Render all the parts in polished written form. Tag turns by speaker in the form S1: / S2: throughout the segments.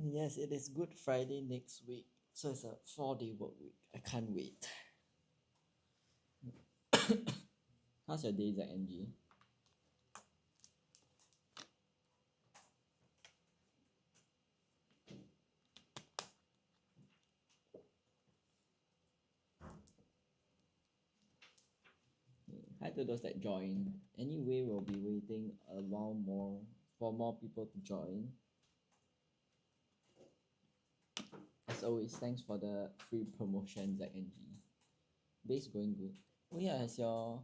S1: Yes, it is Good Friday next week. So it's a 4-day work week. I can't wait. How's your day, Zach and G? Hi to those that joined. Anyway, we'll be waiting a while more for more people to join. As always, thanks for the free promotion, Zach and G. Day's going good. Oh yeah, has your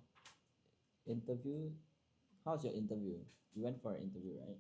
S1: interview? How's your interview? You went for an interview, right?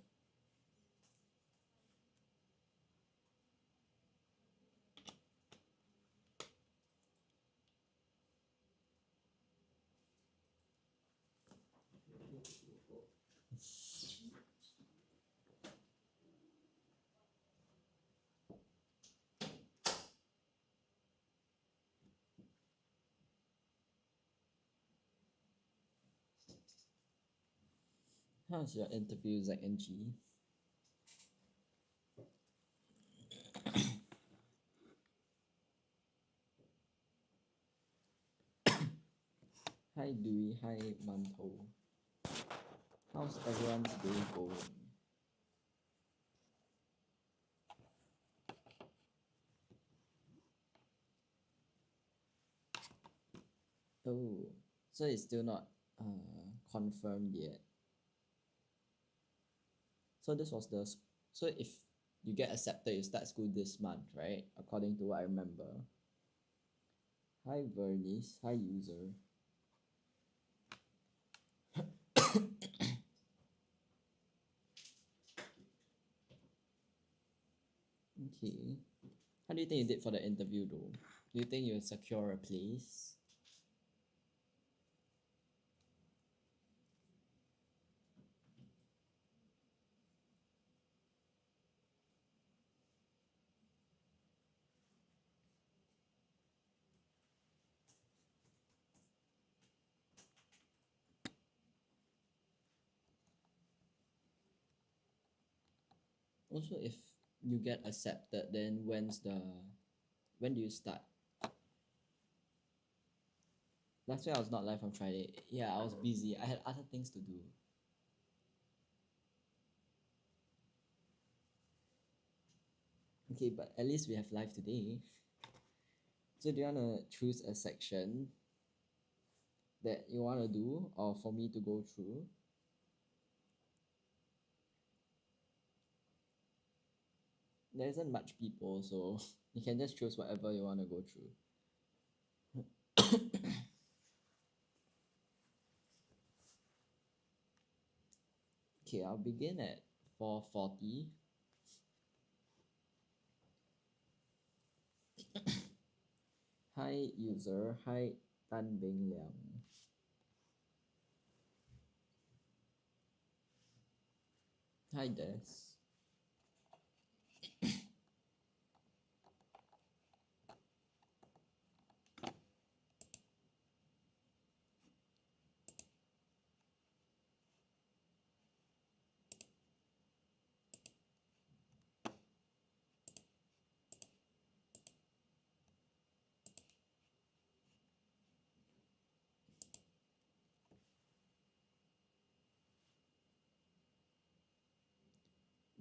S1: How's your interview, Zach and G? Hi Dewey, hi Manto. How's everyone's day going? Oh, so it's still not confirmed yet. So this was the so if you get accepted, you start school this month, right? According to what I remember. Hi Vernice, hi user. Okay. How do you think you did for the interview though? Do you think you'll secure a place? Also, if you get accepted, then when do you start? Last week I was not live on Friday. Yeah, I was busy. I had other things to do. Okay, but at least we have live today. So do you wanna choose a section that you wanna do or for me to go through? There isn't much people, so you can just choose whatever you wanna go through. Okay, I'll begin at 4:40. Hi user, hi Tan Bing Liang. Hi Des.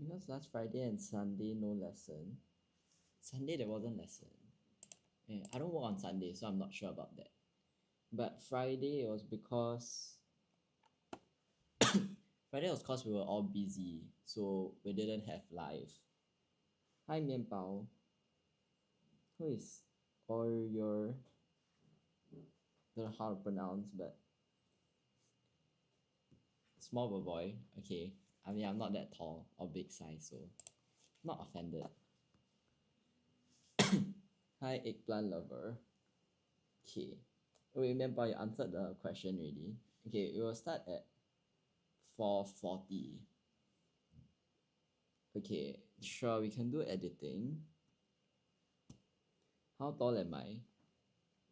S1: Because last Friday and Sunday no lesson. Sunday there wasn't lesson. I don't work on Sunday, so I'm not sure about that. But Friday it was because Friday was cause we were all busy, so we didn't have live. Hi Mianbao. Who is or your don't know how to pronounce, but small of a boy. Okay. I mean I'm not that tall or big size, so not offended. Hi eggplant lover. Okay. Wait, remember you answered the question already. Okay, we will start at 4:40. Okay, sure, we can do editing. How tall am I?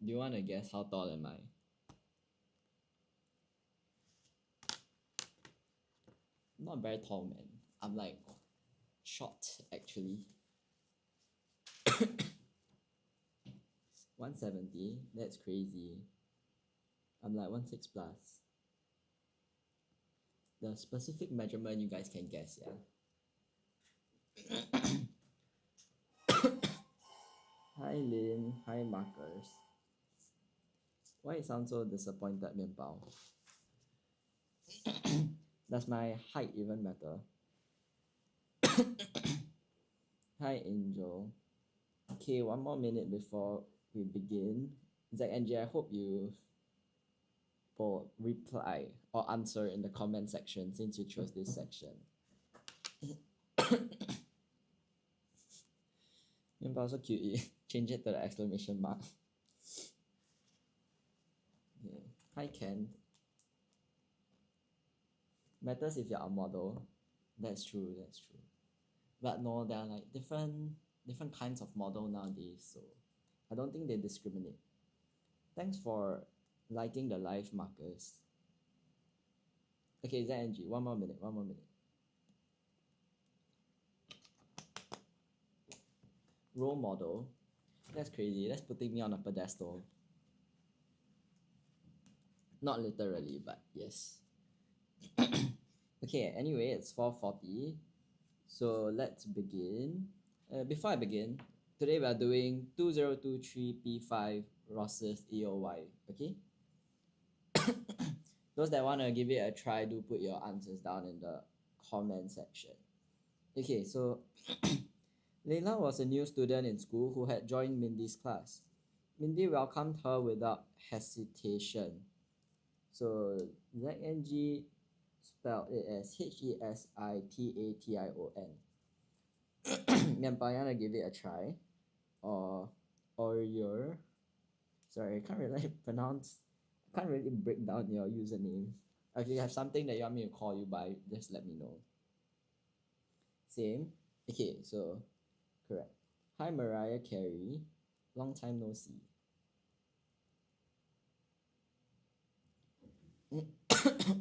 S1: Do you want to guess how tall am I? Not very tall, man. I'm like short, actually. 170? That's crazy. I'm like 16 plus. The specific measurement you guys can guess, yeah. Hi Lin, hi Marcus. Why it sounds so disappointed, Mian Bao? Does my height even matter? Hi Angel. Okay, one more minute before we begin. Zach and J, I hope you will reply or answer in the comment section since you chose this section. Mian Bao so cute. Change it to the exclamation mark. Yeah. Hi Ken. Matters if you're a model. That's true, that's true. But no, there are like different kinds of model nowadays, so I don't think they discriminate. Thanks for liking the live, Marcus. Okay, ZNG, one more minute. Role model. That's crazy. That's putting me on a pedestal. Not literally, but yes. Okay, anyway, it's 4:40. So let's begin. Before I begin, today we are doing 2023 P5 Rosyth EOY. Okay? Those that want to give it a try, do put your answers down in the comment section. Okay, so Layla was a new student in school who had joined Mindy's class. Mindy welcomed her without hesitation. So ZNG spelled it as HESITATION. Mian to give it a try. Or your sorry, I can't really pronounce, I can't really break down your username. If you have something that you want me to call you by, just let me know. Same. Okay, so correct. Hi Mariah Carey. Long time no see.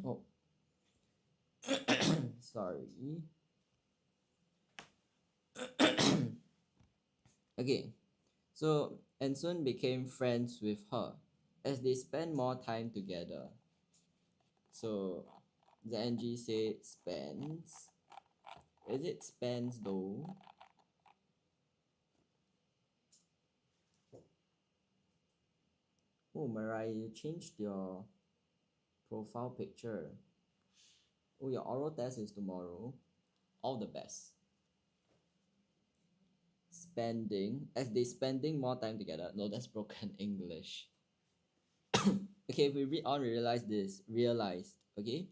S1: Oh. Sorry. Okay. So and soon became friends with her as they spent more time together. So the NG said spends. Is it spends though? Oh, Mariah, you changed your profile picture. Oh, your oral test is tomorrow. All the best. Spending, as they spending more time together. No, that's broken English. Okay, if we read on, we realize this. Realized. Okay?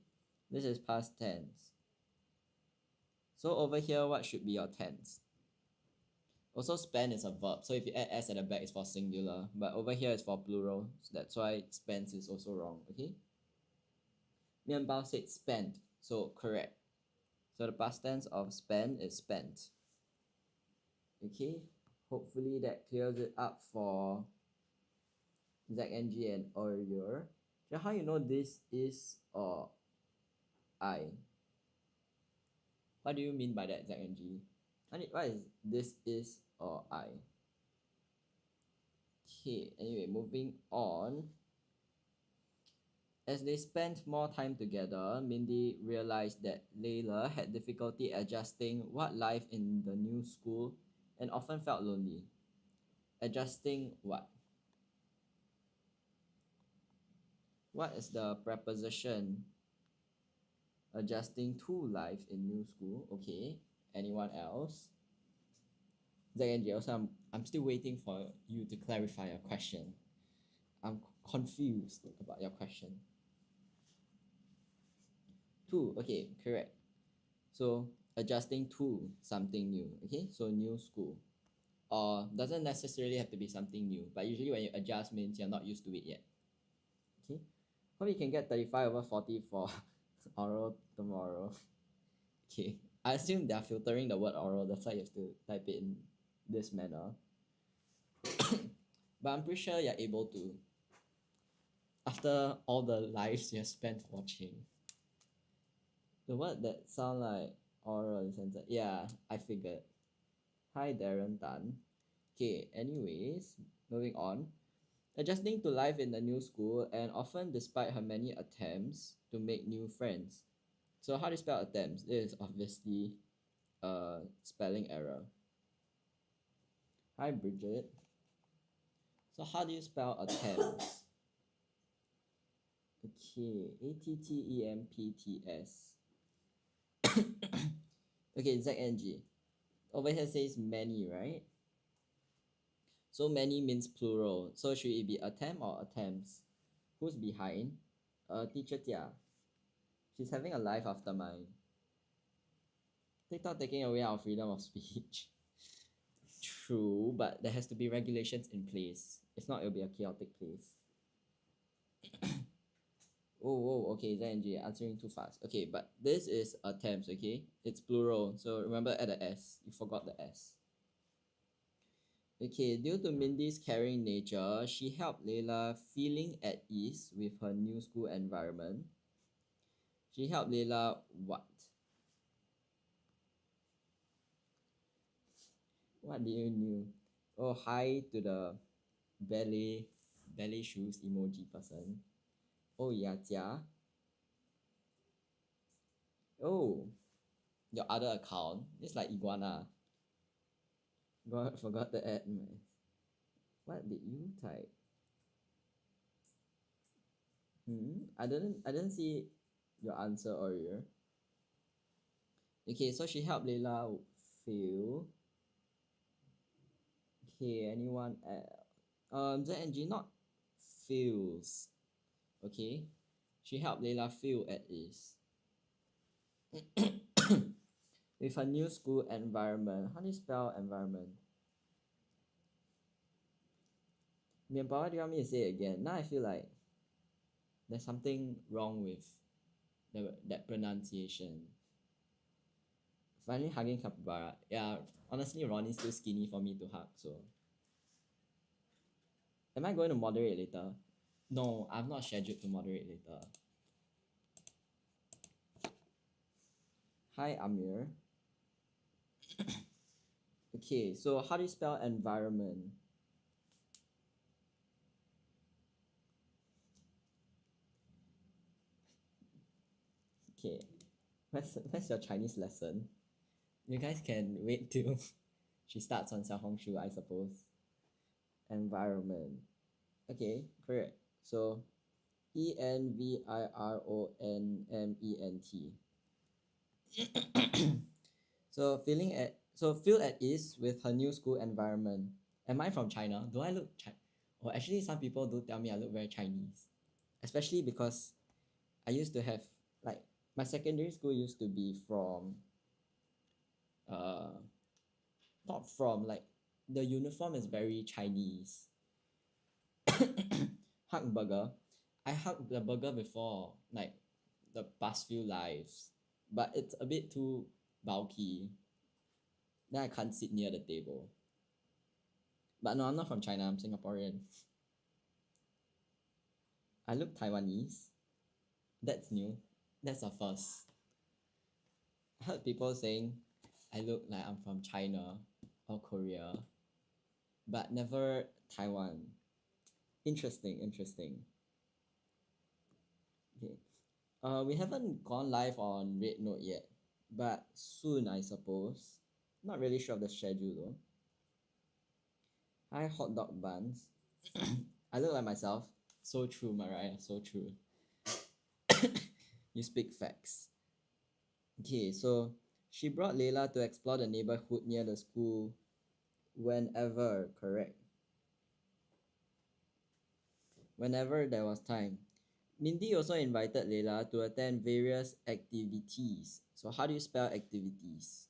S1: This is past tense. So over here, what should be your tense? Also, spend is a verb. So if you add s at the back, it's for singular. But over here, it's for plural. So that's why spends is also wrong. Okay? Mian Bao said spent. So correct. So the past tense of spend is spent. Okay? Hopefully that clears it up for Zach NG and earlier. So how you know this is or I? What do you mean by that, Zach NG? What is this is or I? Okay, anyway, moving on. As they spent more time together, Mindy realized that Layla had difficulty adjusting what life in the new school and often felt lonely. Adjusting what? What is the preposition? Adjusting to life in new school. Okay. Anyone else? Zach and Jay, also I'm still waiting for you to clarify your question. I'm confused about your question. To, okay, correct. So adjusting to something new. Okay, so new school. Or doesn't necessarily have to be something new, but usually when you adjust means you're not used to it yet. Okay, hope you can get 35/40 for oral tomorrow. Okay, I assume they're filtering the word oral, that's why you have to type it in this manner. But I'm pretty sure you're able to, after all the lives you have spent watching. The word that sound like oral in sense, yeah, I figured. Hi Darren Tan. Okay, anyways, moving on. Adjusting to life in the new school, and often despite her many attempts to make new friends. So how do you spell attempts? This is obviously a spelling error. Hi Bridget. So how do you spell attempts? Okay, ATTEMPTS. Okay, ZNG. Over here says many, right? So many means plural. So should it be attempt or attempts? Who's behind? Teacher Tia. She's having a life after mine. TikTok taking away our freedom of speech. True, but there has to be regulations in place. If not, it'll be a chaotic place. Oh, okay, ZNG, answering too fast. Okay, but this is attempts, okay? It's plural, so remember add the S. You forgot the S. Okay, due to Mindy's caring nature, she helped Layla feeling at ease with her new school environment. She helped Layla what? What did you knew? Oh, hi to the ballet shoes emoji person. Oh, yeah, Jia. Oh, your other account. It's like iguana. God, forgot to add my. What did you type? I didn't see your answer earlier. Okay, so she helped Layla feel. Okay, anyone else? ZNG not feels. Okay, she helped Layla feel at ease with her new school environment. How do you spell environment? Mianpao, do you want me to say it again? Now I feel like there's something wrong with that pronunciation. Finally hugging capybara. Yeah, honestly, Ronnie's too skinny for me to hug. So, am I going to moderate later? No, I'm not scheduled to moderate later. Hi, Amir. Okay, so how do you spell environment? Okay, where's your Chinese lesson? You guys can wait till she starts on Xiaohongshu, I suppose. Environment. Okay, correct. So, ENVIRONMENT. So feel at ease with her new school environment. Am I from China? Do I look Oh, actually, some people do tell me I look very Chinese, especially because I used to have like my secondary school used to be from uh not from like the uniform is very Chinese. Hug burger. I hugged the burger before, like the past few lives, but it's a bit too bulky. Then I can't sit near the table. But no, I'm not from China. I'm Singaporean. I look Taiwanese. That's new. That's a first. I heard people saying I look like I'm from China or Korea, but never Taiwan. Interesting, interesting. Okay. We haven't gone live on Red Note yet, but soon, I suppose. Not really sure of the schedule though. Hi, hot dog buns. I look like myself. So true, Mariah. So true. You speak facts. Okay, so she brought Layla to explore the neighborhood near the school whenever, correct? Whenever there was time. Mindy also invited Layla to attend various activities. So how do you spell activities?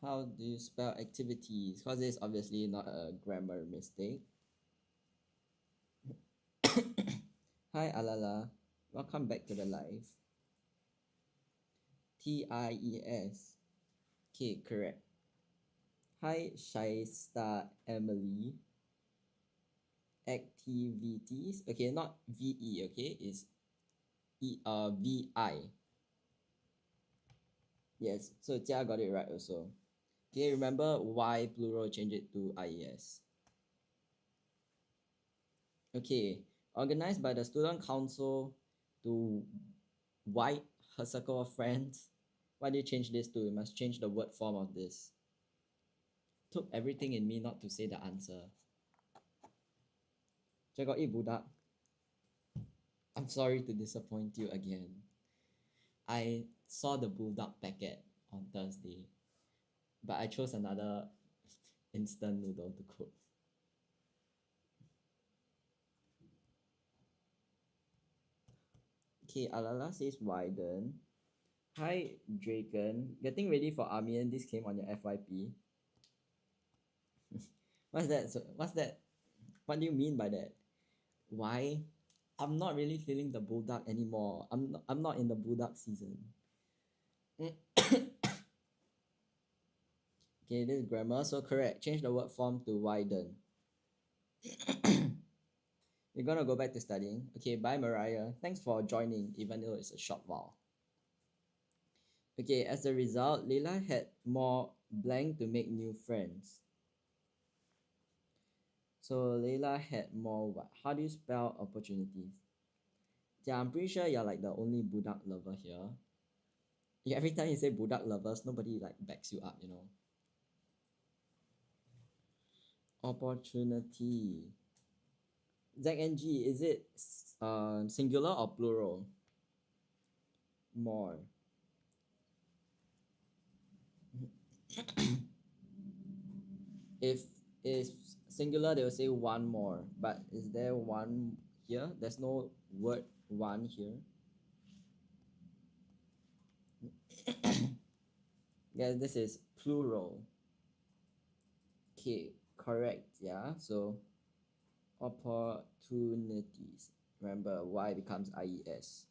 S1: How do you spell activities? Because it's obviously not a grammar mistake. Hi Alala, welcome back to the live. TIES. Okay, correct. Hi Shaista Emily. Activities. Okay, not VE, okay? It's VI. Yes, so Jia got it right also. Okay, remember why plural change it to IES. Okay, organized by the student council to wide her circle of friends. Why do you change this to? You must change the word form of this. Took everything in me not to say the answer. Check out budak. I'm sorry to disappoint you again. I saw the bulldog packet on Thursday, but I chose another instant noodle to cook. Okay, Alala says widen. Hi, Draken. Getting ready for army and this came on your FYP. What's that? So, what's that? What do you mean by that? Why? I'm not really feeling the bulldog anymore. I'm not in the bulldog season. Okay, this is grammar, so correct. Change the word form to widen. You're gonna go back to studying. Okay, bye Mariah. Thanks for joining, even though it's a short while. Okay, as a result, Leila had more blank to make new friends. So Leila had more what? How do you spell opportunities? Yeah, I'm pretty sure you're like the only Budak lover here. Yeah, every time you say Budak lovers, nobody like backs you up, you know. Opportunity. ZNG, is it singular or plural? More. If it's singular, they will say one more. But is there one here? There's no word one here. Yeah, this is plural. Okay, correct. Yeah, so opportunities. Remember, Y becomes IES.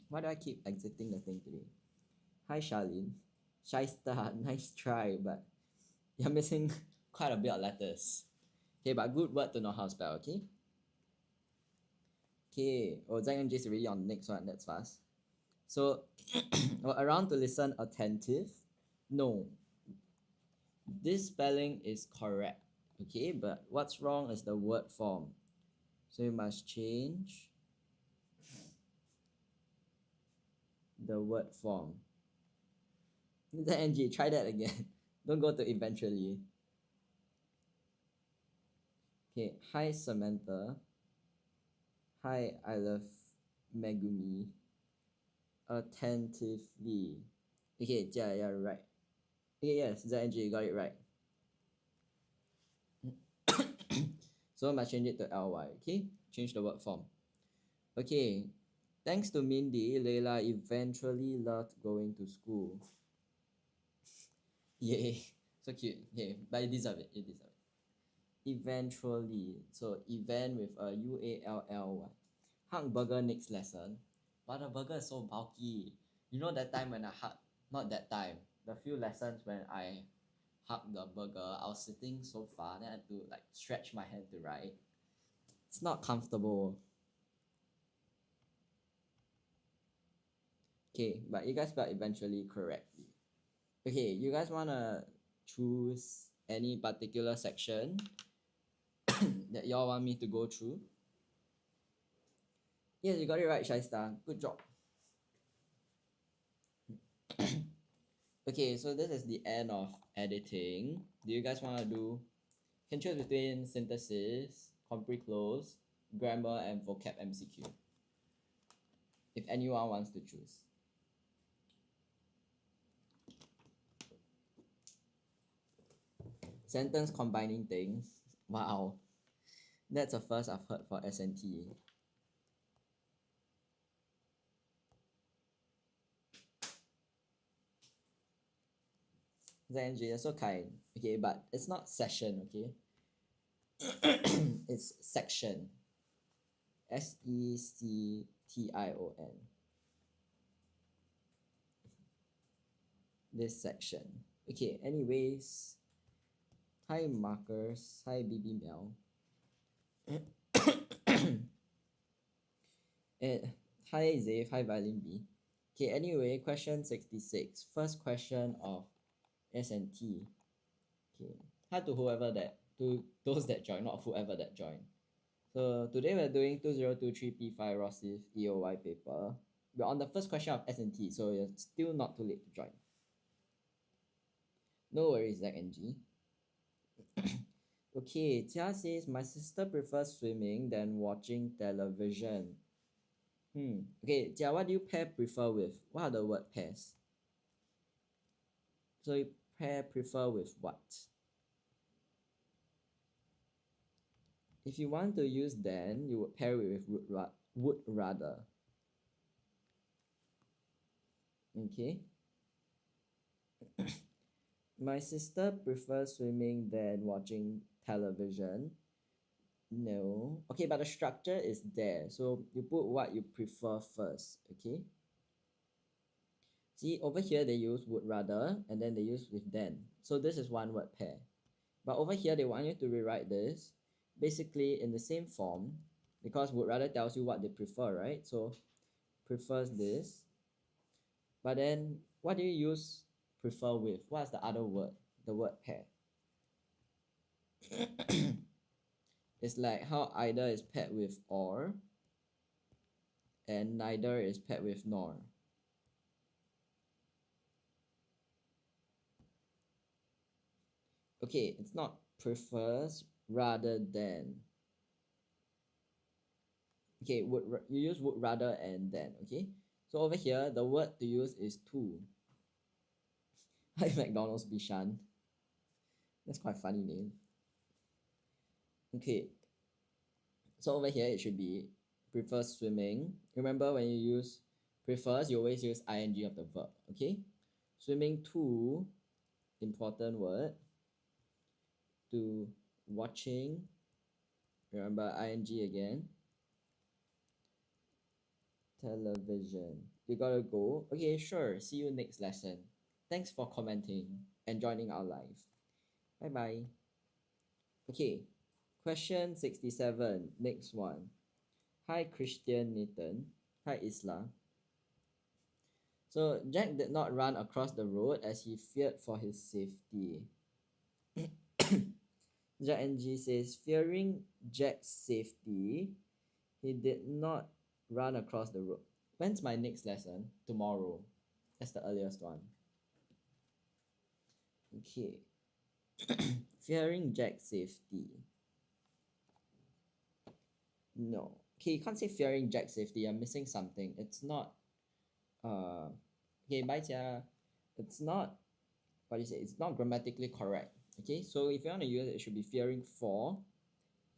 S1: Why do I keep exiting the thing today? Hi, Charlene. Shaista, nice try, but you're missing quite a bit of letters. Okay, but good word to know how to spell, okay? Okay, oh, Zhang and J is already on the next one, that's fast. So, around to listen attentive. No, this spelling is correct, okay? But what's wrong is the word form. So you must change the word form. The NG, try that again. Don't go to eventually. Okay, hi Samantha. Hi, I love Megumi. Attentively. Okay, yeah, yeah, right. Okay, yes, ZNG, you got it right. So I must change it to ly, okay? Change the word form. Okay, thanks to Mindy, Layla eventually loved going to school. Yay, so cute. Okay, but you deserve it, you deserve it. Eventually, so event with a UALLY. Hug burger next lesson. But the burger is so bulky. You know that time when I hug, not that time, the few lessons when I hugged the burger, I was sitting so far, then I had to like stretch my hand to write. It's not comfortable. Okay, but you guys got eventually correctly. Okay, you guys wanna choose any particular section that y'all want me to go through? Yes, you got it right, Shaista. Good job. Okay, so this is the end of editing. Do you guys want to do? Can choose between synthesis, complete close, grammar, and vocab MCQ. If anyone wants to choose. Sentence combining things. Wow, that's a first I've heard for SNT. ZNG, you're so kind. Okay, but it's not session, okay? It's section. SECTION. This section. Okay, anyways. Hi Markers. Hi BB Mel. And hi Zave. Hi Violin B. Okay, anyway, question 66. First question of S&T. Okay. Hi to whoever that, to those that join, not whoever that joined. So today we're doing 2023 P5 Rosyth EOY paper. We're on the first question of S&T, so it's still not too late to join. No worries, Zach and G. Okay, Tia says, my sister prefers swimming than watching television. Okay, Tia, what do you pair prefer with? What are the word pairs? So you pair prefer with what? If you want to use then, you would pair it with would rather. Okay. My sister prefers swimming than watching television. No. Okay, but the structure is there. So you put what you prefer first. Okay. See, over here they use would rather and then they use with then. So this is one word pair. But over here they want you to rewrite this basically in the same form because would rather tells you what they prefer, right? So prefers this. But then what do you use prefer with? What's the other word? The word pair. It's like how either is paired with or and neither is paired with nor. Okay, it's not prefers rather than. Okay, you use would rather and then. Okay, so over here the word to use is to. Hi McDonald's Bishan. That's quite a funny name. Okay, so over here it should be prefers swimming. Remember when you use prefers, you always use ing of the verb. Okay, swimming to, important word, to watching. Remember ing again. Television. You gotta go. Okay, sure. See you next lesson. Thanks for commenting and joining our live. Bye bye. Okay, question 67. Next one. Hi, Christian Nathan. Hi, Isla. So, Jack did not run across the road as he feared for his safety. Jack NG says, fearing Jack's safety, he did not run across the road. When's my next lesson? Tomorrow. That's the earliest one. Okay. Fearing Jack's safety. No. Okay, you can't say fearing Jack's safety. I'm missing something. It's not. Okay, bye, Jia. It's not. What do you say? It's not grammatically correct. Okay, so if you want to use it, it should be fearing for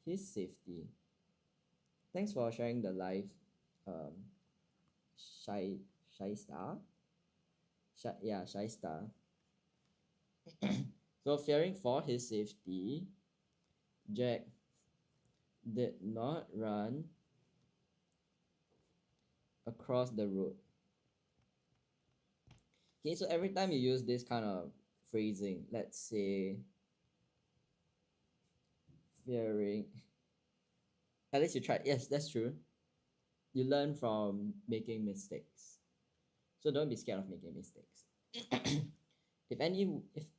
S1: his safety. Thanks for sharing the live. Shy star. Shy star. So fearing for his safety, Jack did not run across the road. Okay, so every time you use this kind of phrasing, let's say fearing, at least you tried. Yes, that's true. You learn from making mistakes. So don't be scared of making mistakes. if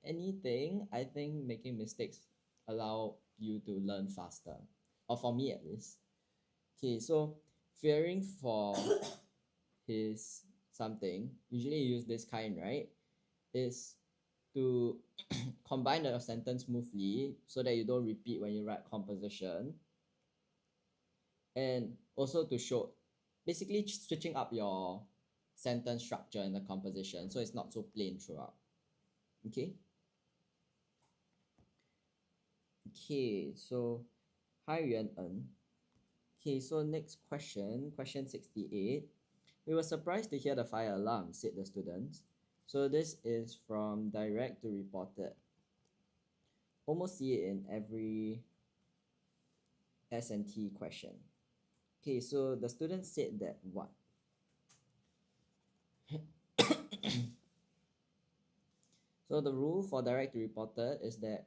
S1: anything, I think making mistakes allow you to learn faster. Or for me at least. Okay, so fearing for his something, usually you use this kind, right? Is to combine the sentence smoothly so that you don't repeat when you write composition. And also to show, basically switching up your sentence structure in the composition so it's not so plain throughout. Okay? Okay, so hi Yuan En. Okay, so next question, question 68. We were surprised to hear the fire alarm, said the students. So this is from direct to reported. Almost see it in every S&T question. Okay, so the students said that what? So the rule for direct to reported is that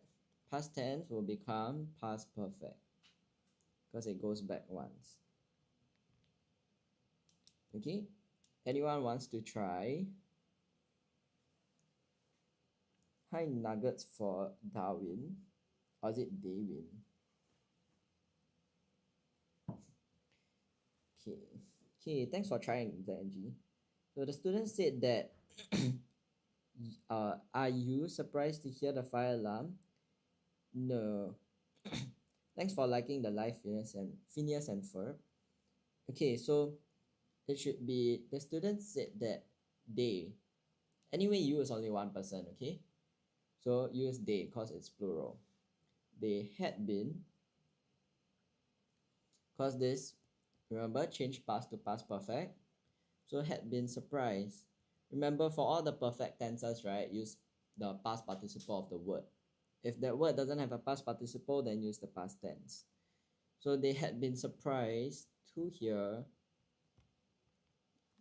S1: past tense will become past perfect because it goes back once. Okay? Anyone wants to try? Hi nuggets for Darwin. Or is it Darwin? Okay. Okay, thanks for trying, ZNG. So the student said that are you surprised to hear the fire alarm? No. Thanks for liking the live Phineas and Ferb. Okay, so it should be the student said that they. Anyway, you is only one person, okay? So use they because it's plural. They had been, because this, remember, change past to past perfect. So had been surprised. Remember, for all the perfect tenses, right, use the past participle of the word. If that word doesn't have a past participle, then use the past tense. So they had been surprised to hear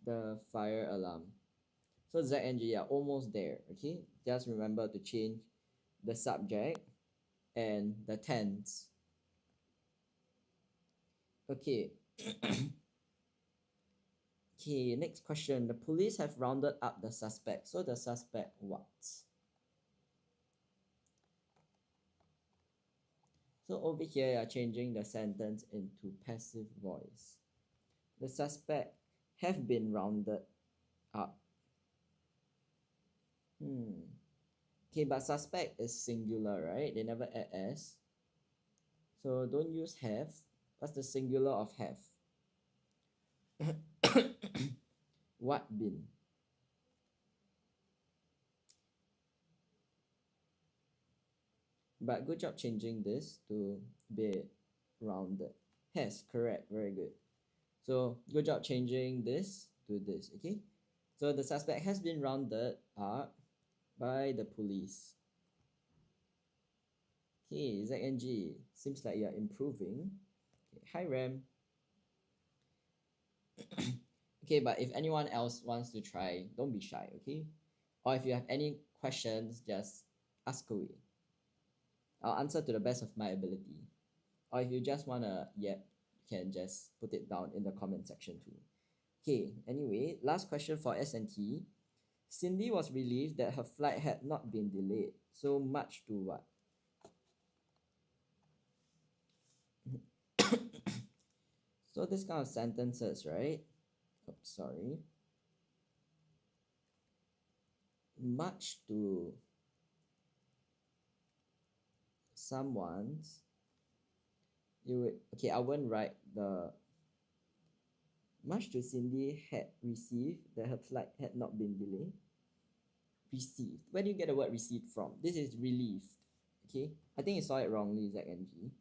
S1: the fire alarm. So Z and G are almost there, okay? Just remember to change the subject and the tense. Okay. Okay, next question. The police have rounded up the suspect. So the suspect what? So over here, you're changing the sentence into passive voice. The suspect have been rounded up. Okay, but suspect is singular, right? They never add s. So don't use have. What's the singular of have? What been? But good job changing this to be rounded. Has, correct, very good. So good job changing this to this, okay? So the suspect has been rounded up by the police. Okay, ZNG, seems like you're improving. Okay, hi Ram. Okay, but if anyone else wants to try, don't be shy, okay? Or if you have any questions, just ask away. I'll answer to the best of my ability. Or if you just wanna yep, you can just put it down in the comment section too. Okay, anyway, last question for S&T. Cindy was relieved that her flight had not been delayed. So much to what? So this kind of sentences, right? Oh, sorry. Much to someone's. You would okay. I won't write the much to Cindy had received that her flight had not been delayed. Received. Where do you get the word received from? This is relieved. Okay. I think you saw it wrongly, ZNG.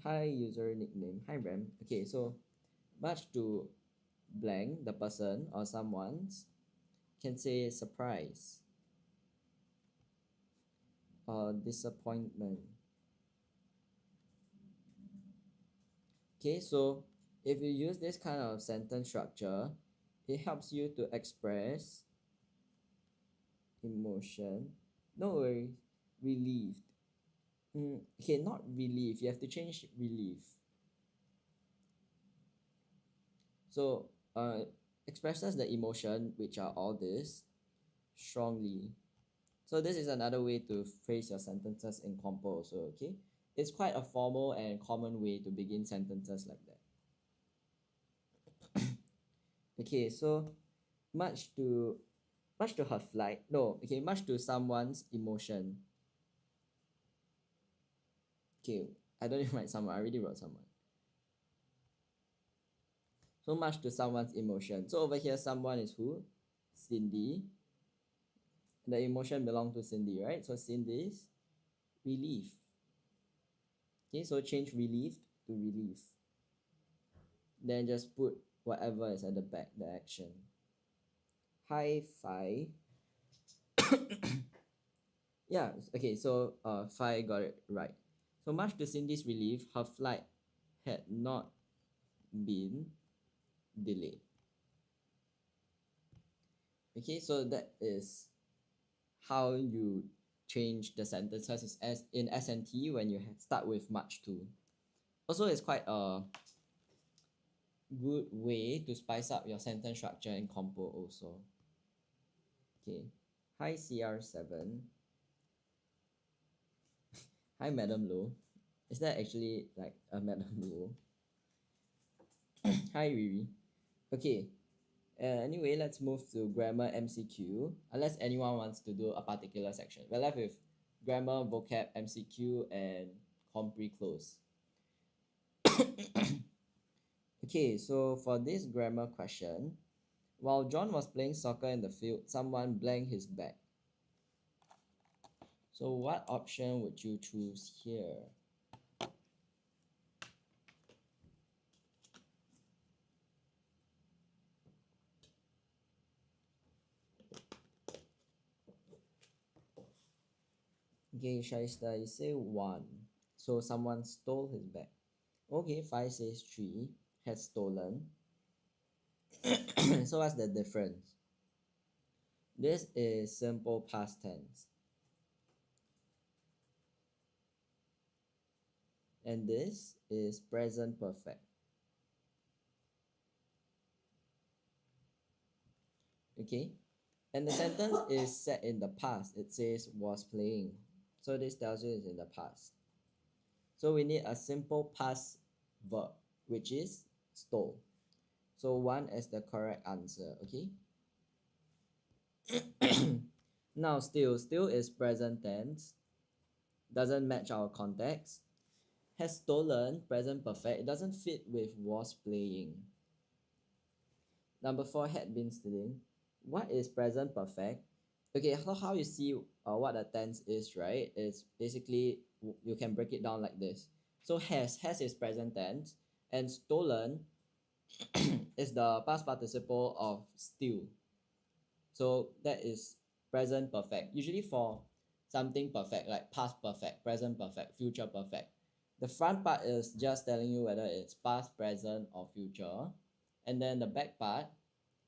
S1: Hi user nickname. Hi Ram. Okay, so much to blank the person or someone's can say surprise or disappointment. Okay, so if you use this kind of sentence structure, it helps you to express emotion. No worries, relieved. Okay, not relief. You have to change relief. So, expresses the emotion, which are all this, strongly. So this is another way to phrase your sentences in compo also, okay? It's quite a formal and common way to begin sentences like that. Okay, so much to her flight. No, okay, much to someone's emotion. Okay, I don't even write someone, I already wrote someone. So much to someone's emotion. So over here, someone is who? Cindy. The emotion belongs to Cindy, right? So Cindy's relief. Okay, so change relieved to relief. Then just put whatever is at the back, the action. High five. Yeah, okay, so Fi got it right. So much to Cindy's relief, her flight had not been delayed. Okay, so that is how you change the sentences as in S&T when you start with much to. Also, it's quite good way to spice up your sentence structure and compo also. Okay. Hi CR7. Hi Madam Low. Is that actually like a Madam Low? Hi Riri. Okay. Anyway, let's move to grammar MCQ. Unless anyone wants to do a particular section. We're left with grammar, vocab, MCQ, and compre close. Okay, so for this grammar question, while John was playing soccer in the field, someone blanked his back. So what option would you choose here? Okay, Shaista, you say 1. So someone stole his bag. Okay, 5 says 3 has stolen. So what's the difference? This is simple past tense. And this is present perfect. Okay? And the sentence is set in the past. It says was playing. So this tells you it's in the past. So we need a simple past verb, which is stole. So 1 is the correct answer, okay? Now still is present tense. Doesn't match our context. Has stolen, present perfect. It doesn't fit with was playing. Number 4, had been stealing. What is present perfect? Okay, so how you see what a tense is, right? Is basically you can break it down like this. So has is present tense, and stolen is the past participle of steal. So that is present perfect. Usually for something perfect, like past perfect, present perfect, future perfect. The front part is just telling you whether it's past, present, or future. And then the back part,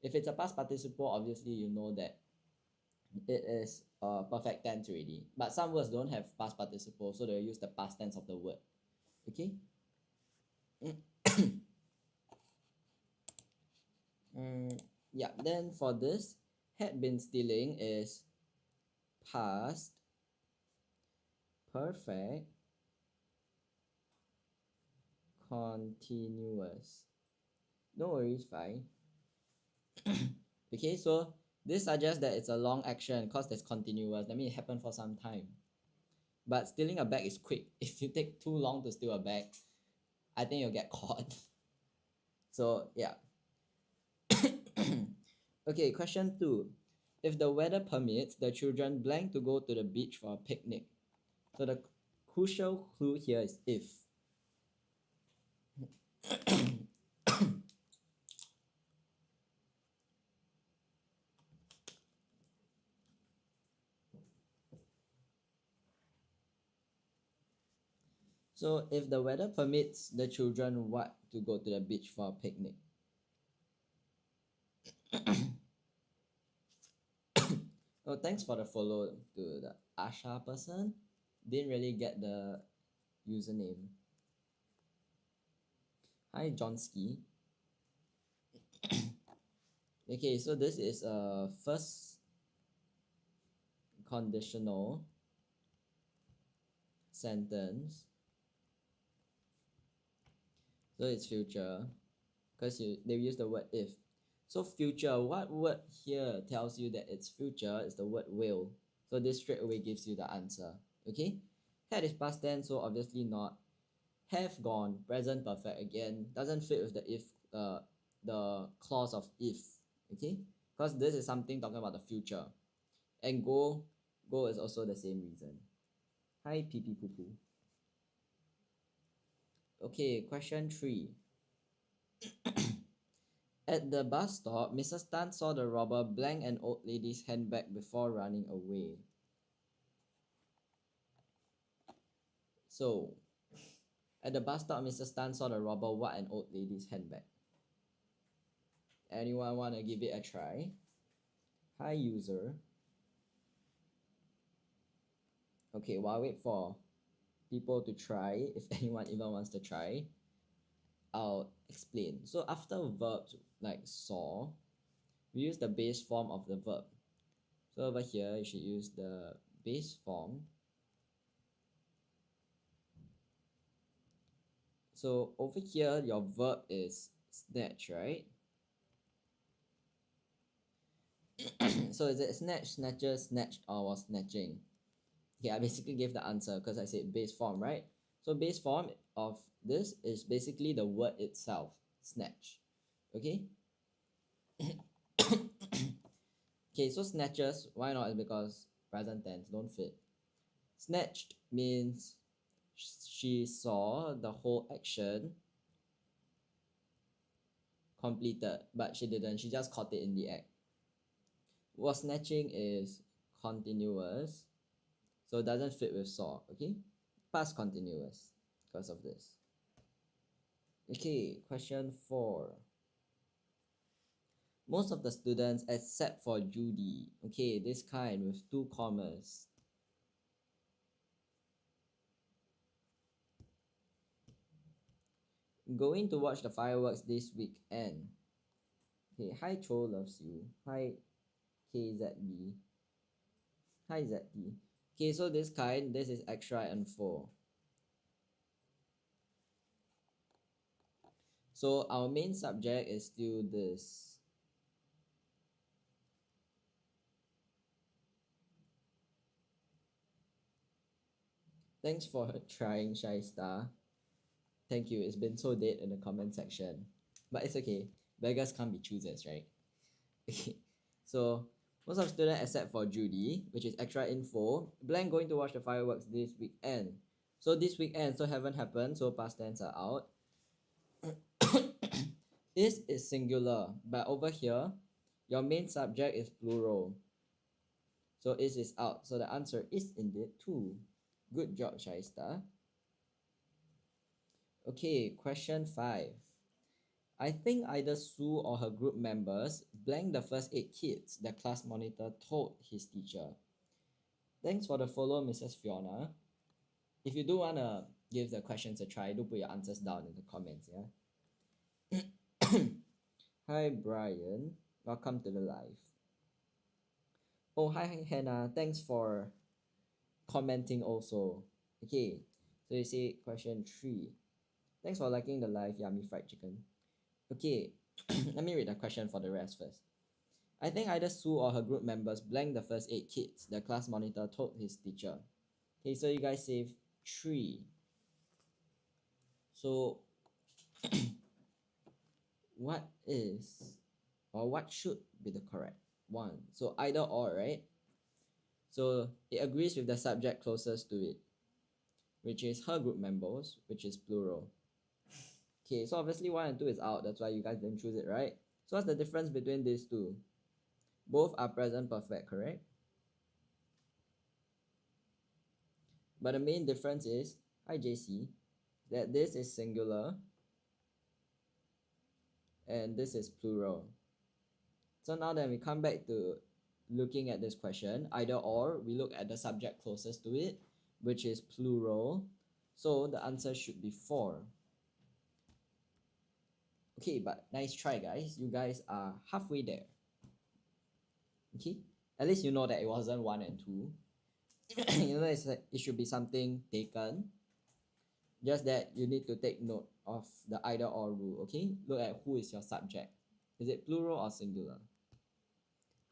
S1: if it's a past participle, obviously you know that it is perfect tense already. But some words don't have past participle, so they'll use the past tense of the word. Okay? Yeah, then for this, had been stealing is past perfect continuous. No worries, fine. Okay, so this suggests that it's a long action because there's continuous. That means it happened for some time. But stealing a bag is quick. If you take too long to steal a bag, I think you'll get caught. So yeah. Okay, question 2. If the weather permits, the children blank to go to the beach for a picnic. So the crucial clue here is if. So if the weather permits the children what to go to the beach for a picnic? Oh, thanks for the follow to the Asha person. Didn't really get the username. Hi Johnski. Okay, so this is a first conditional sentence. So it's future because they use the word if. So future, what word here tells you that it's future is the word will. So this straight away gives you the answer. Okay? Had is past tense, so obviously not. Have gone, present perfect again, doesn't fit with the clause of if. Okay? Because this is something talking about the future. And go is also the same reason. Hi pee pee poo poo. Okay, question 3. At the bus stop, Mrs. Tan saw the robber blank an old lady's handbag before running away. So, at the bus stop, Mrs. Tan saw the robber what an old lady's handbag. Anyone want to give it a try? Hi, user. Okay, while I wait for people to try, if anyone even wants to try. I'll explain. So after verbs like saw, we use the base form of the verb. So over here, you should use the base form. So over here, your verb is snatch, right? So is it snatch, snatcher, snatched, or was snatching? Okay, I basically gave the answer because I said base form, right? So base form of this is basically the word itself, snatch. Okay? Okay, so snatches, why not? Is because present tense, don't fit. Snatched means she saw the whole action completed, but she didn't. She just caught it in the act. Was snatching is continuous, so it doesn't fit with saw, okay? Past continuous because of this. Okay, question 4. Most of the students except for Judy. Okay, this kind with 2 commas. Going to watch the fireworks this weekend. Okay, hi Cho loves you. Hi KZB. Hi ZD. Okay, so this kind, this is extra info. So our main subject is still this. Thanks for trying, Shy Star. Thank you. It's been so dead in the comment section. But it's okay. Beggars can't be choosers, right? Okay. So most of students except for Judy, which is extra info, blank going to watch the fireworks this weekend. So this weekend, so haven't happened, so past tense are out. Is singular, but over here, your main subject is plural. So is out. So the answer is indeed 2. Good job, Shaista. Okay, question 5. I think either Sue or her group members blanked the first 8 kids, the class monitor told his teacher. Thanks for the follow, Mrs. Fiona. If you do want to give the questions a try, do put your answers down in the comments, yeah? Hi, Brian. Welcome to the live. Oh, hi, Hannah. Thanks for commenting also. Okay, so you say question 3. Thanks for liking the live, yummy fried chicken. Okay, let me read the question for the rest first. I think either Sue or her group members blanked the first 8 kids, the class monitor told his teacher. Okay, so you guys save 3. So, what is or what should be the correct one? So, either or, right? So, it agrees with the subject closest to it, which is her group members, which is plural. Okay, so obviously 1 and 2 is out, that's why you guys didn't choose it, right? So, what's the difference between these two? Both are present perfect, correct? But the main difference is, hi JC, that this is singular and this is plural. So now that we come back to looking at this question, either or, we look at the subject closest to it, which is plural. So the answer should be 4. Okay, but nice try, guys. You guys are halfway there. Okay, at least you know that it wasn't 1 and 2. You know, it's like it should be something taken. Just that you need to take note of the either or rule. Okay, look at who is your subject. Is it plural or singular?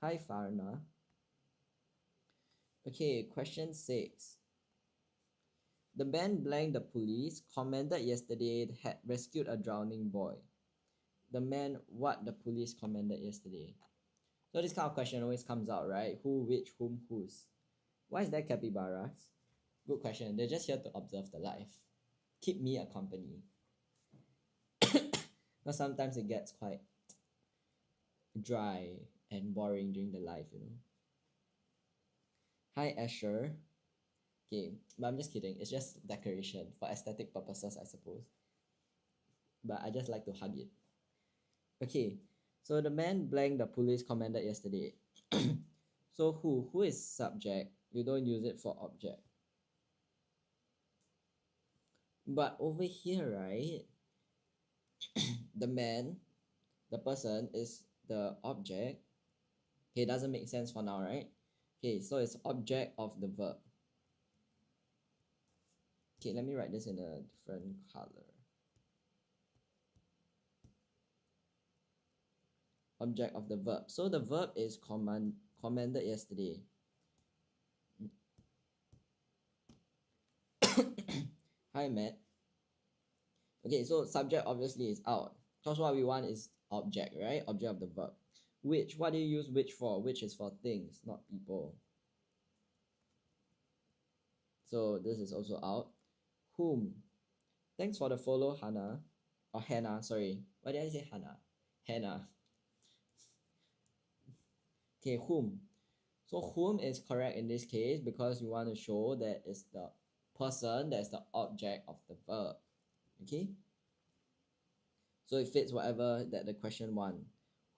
S1: Hi, Farna. Okay, question 6. The man blanked the police commanded yesterday had rescued a drowning boy. The man what the police commanded yesterday. So this kind of question always comes out, right? Who, which, whom, whose. Why is there capybaras? Good question. They're just here to observe the life. Keep me a company. Because sometimes it gets quite dry and boring during the life, you know. Hi, Asher. Okay, but I'm just kidding. It's just decoration for aesthetic purposes, I suppose. But I just like to hug it. Okay, so the man blanked the police commanded yesterday. So who? Who is subject? You don't use it for object. But over here, right? the man, the person is the object. Okay, it doesn't make sense for now, right? Okay, so it's object of the verb. Okay, let me write this in a different color. Object of the verb. So the verb is commanded yesterday. Hi, Matt. Okay, so subject obviously is out. Because what we want is object, right? Object of the verb. Which, what do you use which for? Which is for things, not people. So this is also out. Whom. Thanks for the follow, Hannah. Or Hannah, sorry. Why did I say Hannah? Hannah. Okay, whom. So whom is correct in this case because we want to show that it's the person that's the object of the verb. Okay? So it fits whatever that the question wants.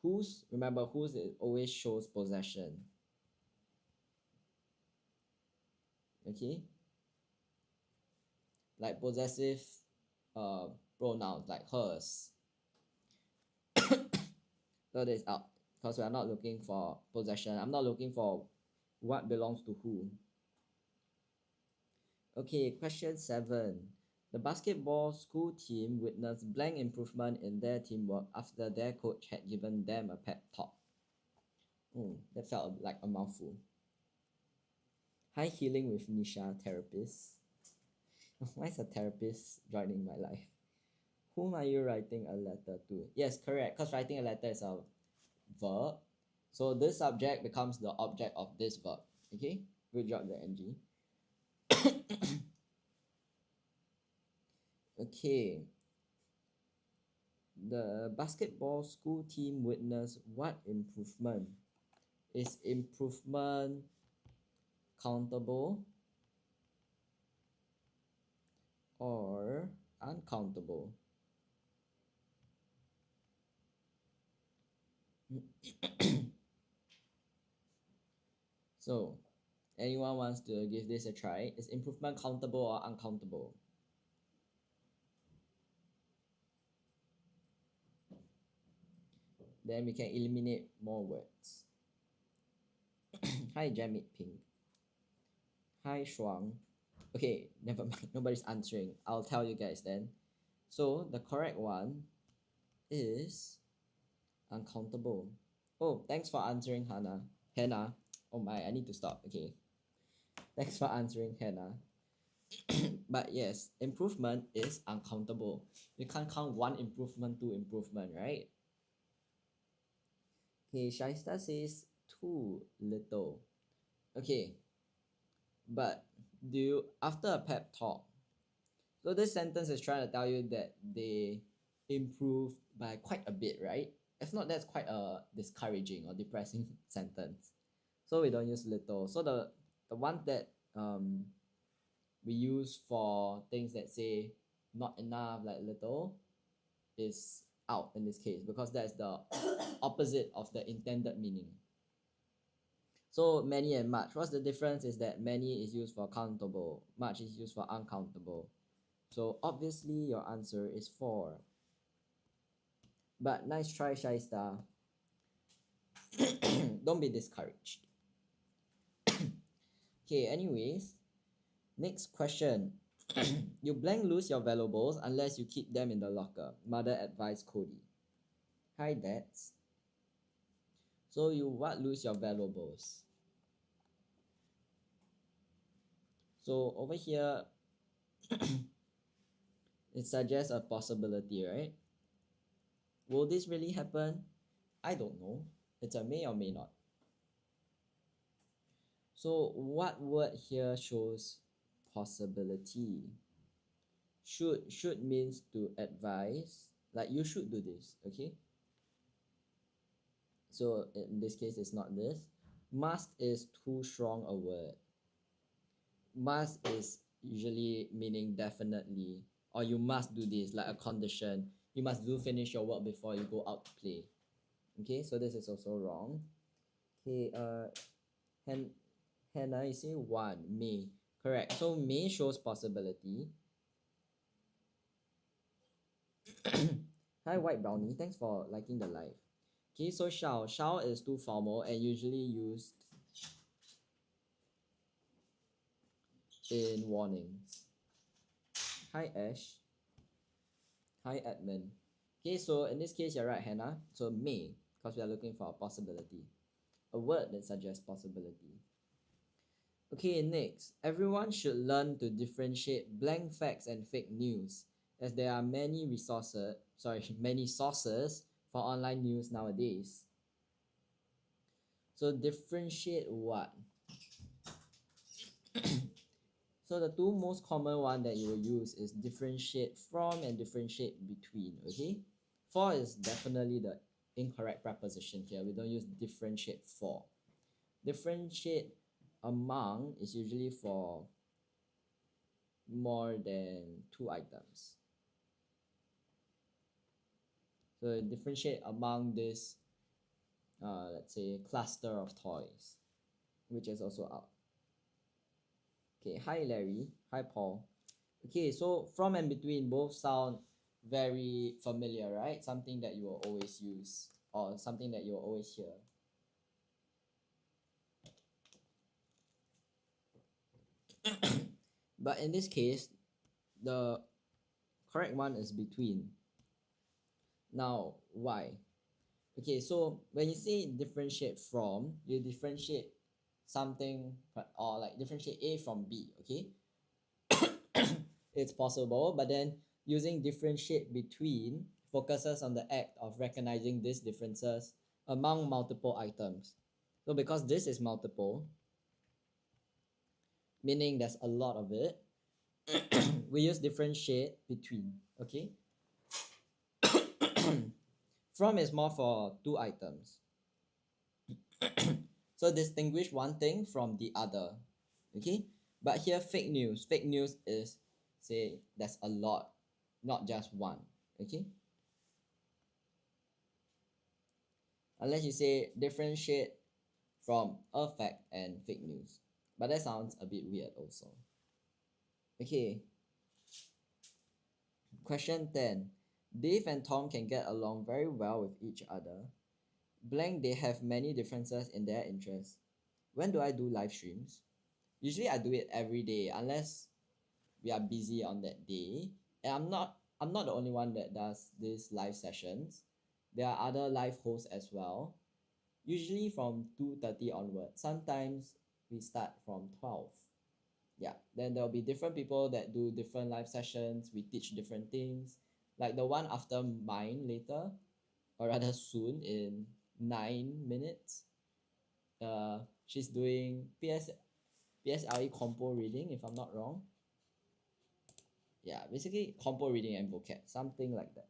S1: Whose, remember, whose it always shows possession. Okay? Like possessive pronouns like hers. So this is out because we are not looking for possession. I'm not looking for what belongs to who. Okay, question 7. The basketball school team witnessed blank improvement in their teamwork after their coach had given them a pep talk. That felt like a mouthful. Hi, Healing with Nisha, therapist. Why is a therapist joining my life? Whom are you writing a letter to? Yes, correct, because writing a letter is a verb. So this subject becomes the object of this verb. Okay? Good job there, Angie. Okay. The basketball school team witnessed what improvement? Is improvement countable or uncountable? So, anyone wants to give this a try? Is improvement countable or uncountable? Then we can eliminate more words. Hi, Jamit Pink. Hi, Shuang. Okay, never mind. Nobody's answering. I'll tell you guys then. So, the correct one is uncountable. Oh, thanks for answering, Hannah. Hannah. Oh my, I need to stop. Okay. Thanks for answering, Hannah. But yes, improvement is uncountable. You can't count one improvement, two improvement, right? Okay, Shaista says too little. Okay, but do you, after a pep talk, so this sentence is trying to tell you that they improve by quite a bit, right? If not, that's quite a discouraging or depressing sentence. So we don't use little. So the one that we use for things that say not enough, like little, is out in this case because that's the opposite of the intended meaning. So many and much. What's the difference is that many is used for countable, much is used for uncountable. So obviously your answer is 4. But nice try, Shaista. Don't be discouraged. Okay, anyways, next question. You blank lose your valuables unless you keep them in the locker. Mother advised Cody. Hi, dads. So you what lose your valuables? So over here, it suggests a possibility, right? Will this really happen? I don't know. It's a may or may not. So what word here shows possibility? Should means to advise, like you should do this, okay? So in this case, it's not this. Must is too strong a word. Must is usually meaning definitely, or you must do this, like a condition. You must do finish your work before you go out to play. Okay, so this is also wrong. Okay, Hannah, you say 1, may. Correct. So may shows possibility. Hi, White Brownie. Thanks for liking the live. Okay, so shall is too formal and usually used in warnings. Hi, Ash. Hi, Edmund. Okay, so in this case, you're right, Hannah. So may, because we are looking for a possibility. A word that suggests possibility. Okay, next. Everyone should learn to differentiate blank facts and fake news, as there are many sources for online news nowadays. So differentiate what? So the two most common one that you will use is differentiate from and differentiate between, okay? For is definitely the incorrect preposition here. We don't use differentiate for. Differentiate among is usually for more than two items. So differentiate among this, let's say, cluster of toys, which is also out. Okay, hi Larry, hi Paul. Okay, so from and between both sound very familiar, right? Something that you will always use or something that you will always hear. But in this case, the correct one is between. Now, why? Okay, so when you say differentiate from, you differentiate something or like differentiate A from B, okay? It's possible, but then using differentiate between focuses on the act of recognizing these differences among multiple items. So because this is multiple, meaning there's a lot of it, we use differentiate between, okay? From is more for two items. So distinguish one thing from the other, okay? But here fake news is, say, there's a lot, not just one, okay? Unless you say differentiate from a fact and fake news, but that sounds a bit weird also. Okay, question 10. Dave and Tom can get along very well with each other. Blank, they have many differences in their interests. When do I do live streams? Usually I do it every day unless we are busy on that day. And I'm not the only one that does these live sessions. There are other live hosts as well. Usually from 2:30 onwards. Sometimes we start from 12. Yeah, then there'll be different people that do different live sessions. We teach different things. Like the one after mine later, or rather soon in 9 minutes. She's doing PSLE compo reading, if I'm not wrong. Yeah, basically compo reading and vocab, something like that.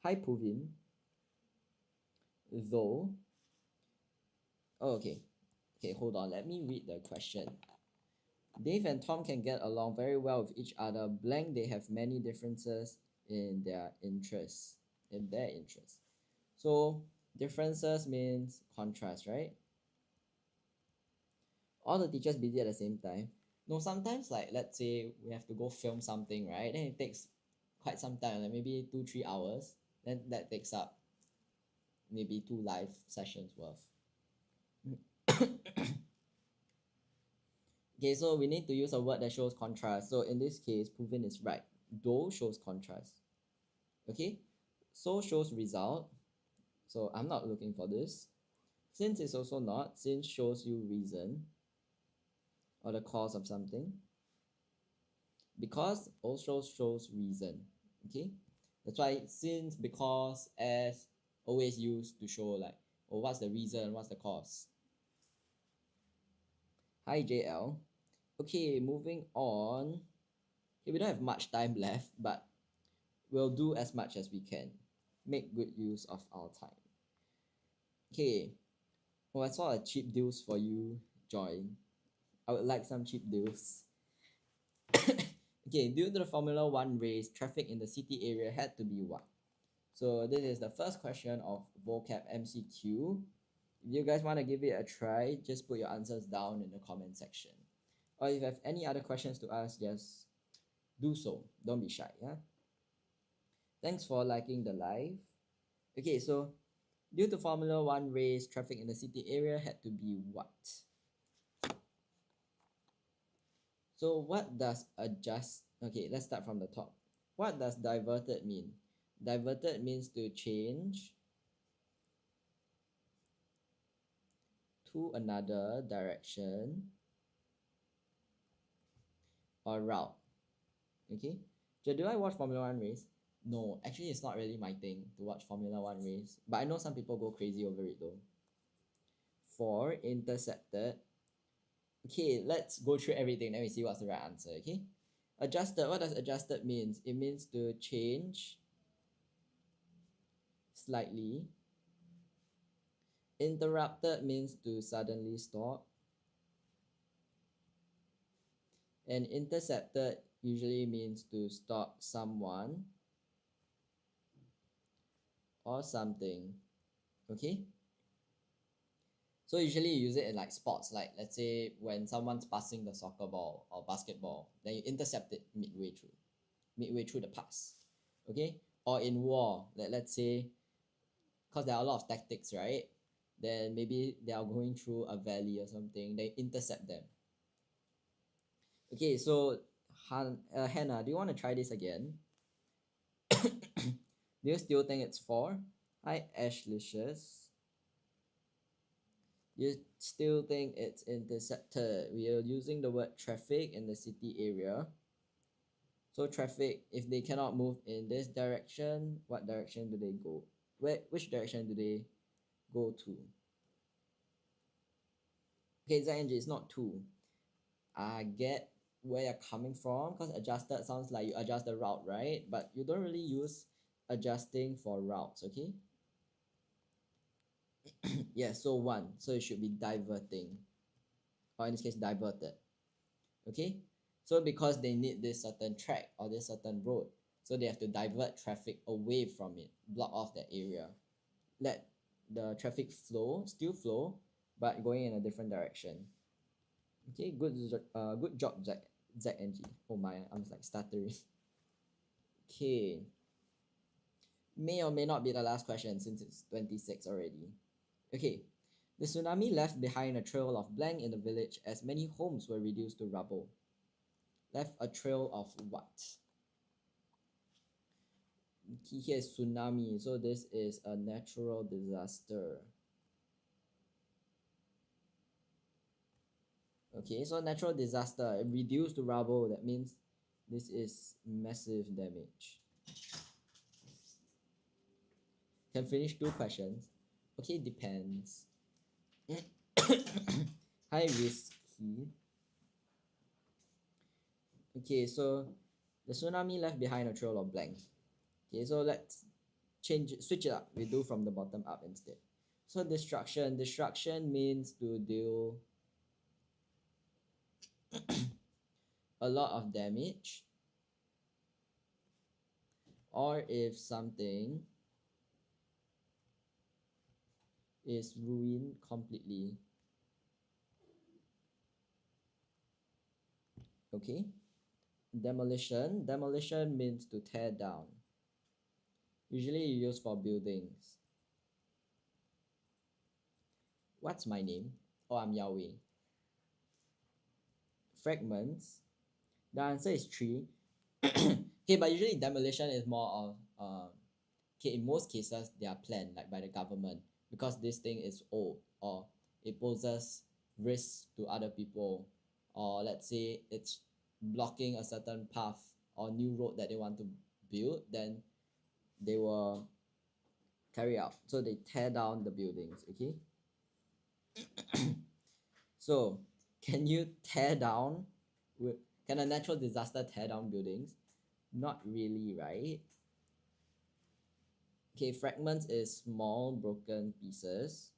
S1: Hi Puvin. Though. Oh, okay. Okay, hold on. Let me read the question. Dave and Tom can get along very well with each other. Blank, they have many differences in their interests. So differences means contrast, right? All the teachers busy at the same time. No, sometimes like let's say we have to go film something, right? Then it takes quite some time, like maybe 2-3 hours. Then that takes up maybe 2 live sessions worth. Okay, so we need to use a word that shows contrast. So in this case, Puvin is right. Though shows contrast. Okay, so shows result. So I'm not looking for this. Since is also not. Since shows you reason or the cause of something. Because also shows reason. Okay, that's why since, because, as always used to show like, oh, what's the reason, what's the cause. Hi JL. Okay, moving on. Okay, we don't have much time left, but we'll do as much as we can. Make good use of our time. Okay. Oh, I saw a cheap deals for you, Joy. I would like some cheap deals. Okay, due to the Formula One race, traffic in the city area had to be what? So this is the first question of vocab MCQ. If you guys want to give it a try, just put your answers down in the comment section. Or if you have any other questions to ask, just do so. Don't be shy. Yeah. Thanks for liking the live. Okay, so due to Formula One race, traffic in the city area had to be what? So what does adjust? Okay, let's start from the top. What does diverted mean? Diverted means to change to another direction or route. Okay. So do I watch Formula One race? No, actually it's not really my thing to watch Formula One race. But I know some people go crazy over it though. For intercepted. Okay, let's go through everything. Let me see what's the right answer. Okay. Adjusted. What does adjusted means? It means to change slightly. Interrupted means to suddenly stop. And intercepted usually means to stop someone or something. Okay. So usually you use it in like sports, like let's say when someone's passing the soccer ball or basketball, then you intercept it midway through the pass. Okay? Or in war, let's say, because there are a lot of tactics, right? Then maybe they are going through a valley or something, they intercept them. Okay, so Hannah, do you want to try this again? Do you still think it's 4? Hi, Ashlicious. You still think it's intercepted? We are using the word traffic in the city area. So traffic, if they cannot move in this direction, what direction do they go? Which direction do they go to? Okay, ZNG, it's not 2. I get where you're coming from because adjusted sounds like you adjust the route, right? But you don't really use adjusting for routes, okay? Yeah, so 1. So it should be diverting. Or in this case, diverted. Okay? So because they need this certain track or this certain road, so they have to divert traffic away from it, block off that area. Let the traffic still flow, but going in a different direction. Okay, good job, Zach and G. Oh my, I'm like stuttering. Okay, may or may not be the last question since it's 26 already. Okay, the tsunami left behind a trail of blank in the village as many homes were reduced to rubble. Left a trail of what? Here is tsunami, so this is a natural disaster. Okay, so natural disaster reduced to rubble, that means this is massive damage. Can finish 2 questions. Okay, depends. High risky. Okay, so the tsunami left behind a trail of blank. Okay, so let's switch it up. We do from the bottom up instead. So destruction. Destruction means to deal a lot of damage, or if something is ruined completely. Okay. Demolition. Demolition means to tear down. Usually you use for buildings. What's my name? Oh, I'm Yahweh. Fragments. The answer is 3. Okay, but usually demolition is more of okay, in most cases they are planned like by the government because this thing is old or it poses risks to other people, or let's say it's blocking a certain path or new road that they want to build, then they will carry out. So they tear down the buildings, okay? So can you tear down can a natural disaster tear down buildings? Not really, right? Okay, fragments is small broken pieces.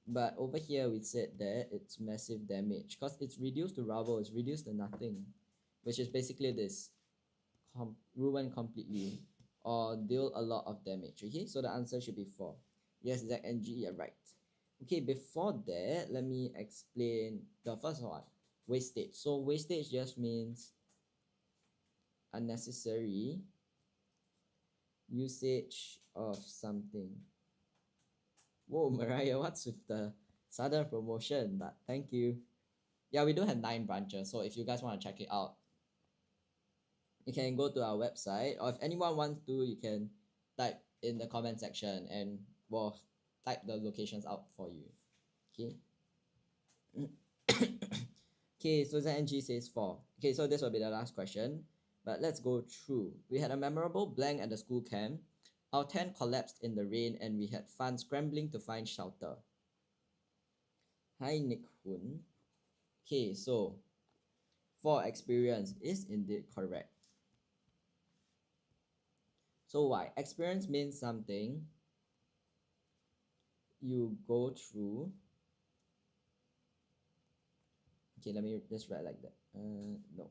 S1: But over here we said that it's massive damage because it's reduced to rubble, it's reduced to nothing, which is basically this ruin completely or deal a lot of damage. Okay, so the answer should be 4. Yes, Zach and G are right. Okay, before that, let me explain the first one, wastage. So wastage just means unnecessary usage of something. Whoa, Mariah, what's with the sudden promotion? But thank you. Yeah, we do have 9 branches, so if you guys want to check it out, you can go to our website, or if anyone wants to, you can type in the comment section and we'll type the locations out for you. Okay. Okay, so ZNG says 4. Okay, so this will be the last question, but let's go through. We had a memorable blank at the school camp. Our tent collapsed in the rain and we had fun scrambling to find shelter. Hi, Nick Hoon. Okay, so for experience is indeed correct. So why? Experience means something you go through. Okay, let me just write like that. No.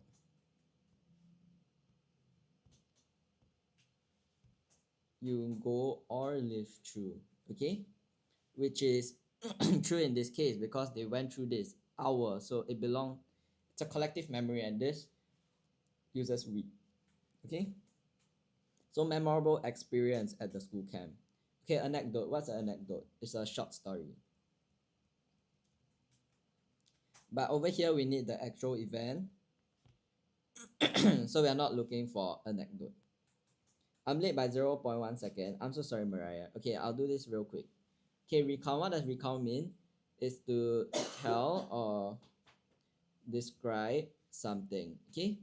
S1: You go or live through. Okay, which is true in this case because they went through this hour, so it's a collective memory, and this uses we. Okay, so memorable experience at the school camp. Okay, anecdote. What's an anecdote? It's a short story. But over here we need the actual event. So we are not looking for anecdote. I'm late by 0.1 second. I'm so sorry, Mariah. Okay, I'll do this real quick. Okay, recount. What does recount mean? Is to tell or describe something. Okay,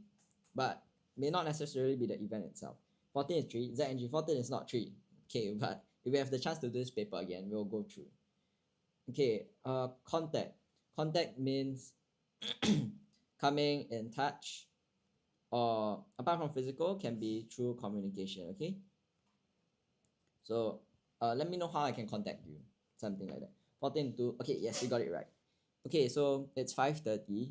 S1: but may not necessarily be the event itself. 14 is 3. ZNG 14 is not 3. Okay, but if we have the chance to do this paper again, we'll go through. Okay, contact. Contact means coming in touch, or apart from physical, can be through communication. Okay, so let me know how I can contact you, something like that. 14 to, okay, yes, you got it right. Okay, so it's 5:30.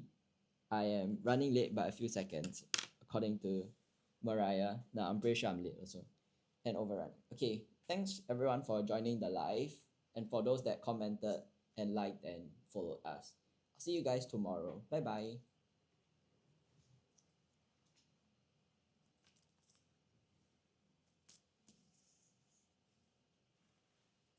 S1: I am running late by a few seconds according to Mariah. Now I'm pretty sure I'm late also and overrun. Okay, thanks everyone for joining the live, and for those that commented and liked and followed us. I'll see you guys tomorrow. Bye bye.